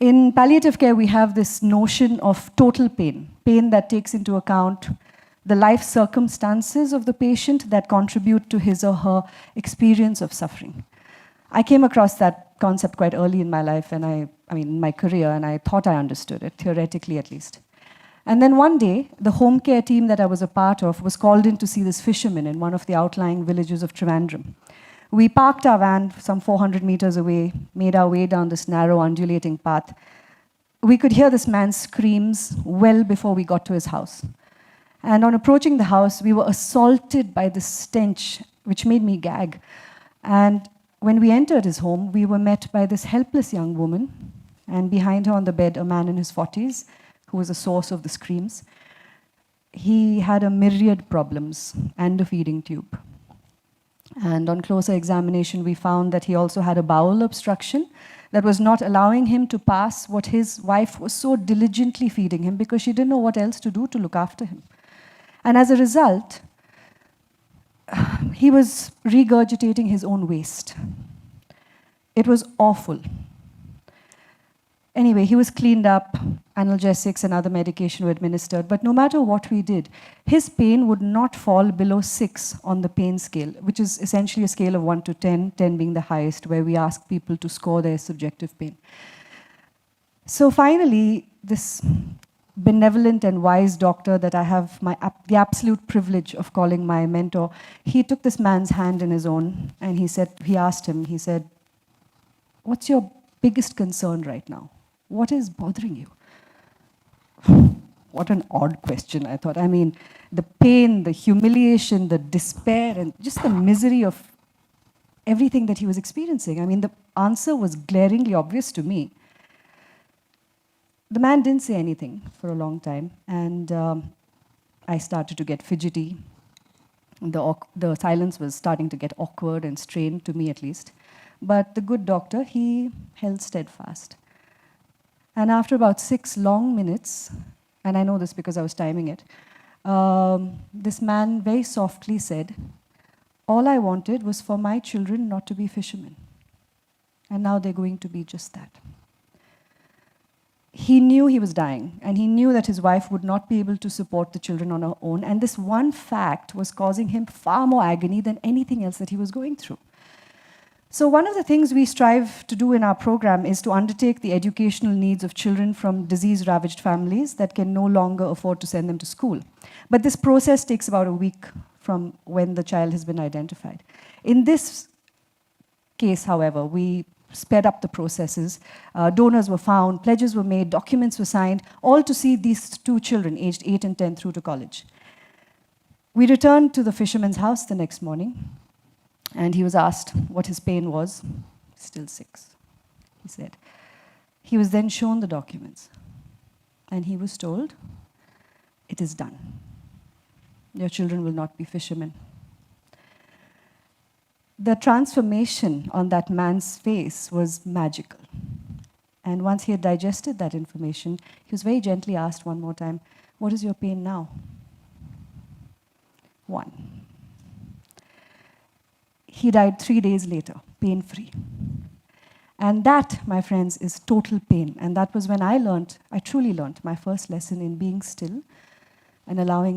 In palliative care, we have this notion of total pain, pain that takes into account the life circumstances of the patient that contribute to his or her experience of suffering. I came across that concept quite early in my life, and in my career, and I thought I understood it, theoretically at least. And then one day, the home care team that I was a part of was called in to see this fisherman in one of the outlying villages of Trivandrum. We parked our van some 400 meters away, made our way down this narrow, undulating path. We could hear this man's screams well before we got to his house. And on approaching the house, we were assaulted by this stench, which made me gag. And when we entered his home, we were met by this helpless young woman, and behind her on the bed, a man in his 40s, who was the source of the screams. He had a myriad problems and a feeding tube. And on closer examination, we found that he also had a bowel obstruction that was not allowing him to pass what his wife was so diligently feeding him because she didn't know what else to do to look after him. And as a result, he was regurgitating his own waste. It was awful. Anyway, he was cleaned up, analgesics and other medication were administered, but no matter what we did, his pain would not fall below 6 on the pain scale, which is essentially a scale of 1 to 10, 10 being the highest, where we ask people to score their subjective pain. So finally, this benevolent and wise doctor that I have the absolute privilege of calling my mentor, he took this man's hand in his own, and he asked him, he said, "What's your biggest concern right now? What is bothering you?" What an odd question, I thought. I mean, the pain, the humiliation, the despair, and just the misery of everything that he was experiencing. I mean, the answer was glaringly obvious to me. The man didn't say anything for a long time, and I started to get fidgety. The silence was starting to get awkward and strained, to me at least. But the good doctor, he held steadfast. And after about 6 long minutes, and I know this because I was timing it, this man very softly said, "All I wanted was for my children not to be fishermen. And now they're going to be just that." He knew he was dying, and he knew that his wife would not be able to support the children on her own, and this one fact was causing him far more agony than anything else that he was going through. So one of the things we strive to do in our program is to undertake the educational needs of children from disease-ravaged families that can no longer afford to send them to school. But this process takes about a week from when the child has been identified. In this case, however, we sped up the processes. Donors were found, pledges were made, documents were signed, all to see these 2 children, aged 8 and 10, through to college. We returned to the fisherman's house the next morning, and he was asked what his pain was. Still 6, he said. He was then shown the documents, and he was told, "It is done. Your children will not be fishermen." The transformation on that man's face was magical. And once he had digested that information, he was very gently asked one more time, "What is your pain now?" 1. He died 3 days later, pain-free. And that, my friends, is total pain. And that was when I truly learned my first lesson in being still and allowing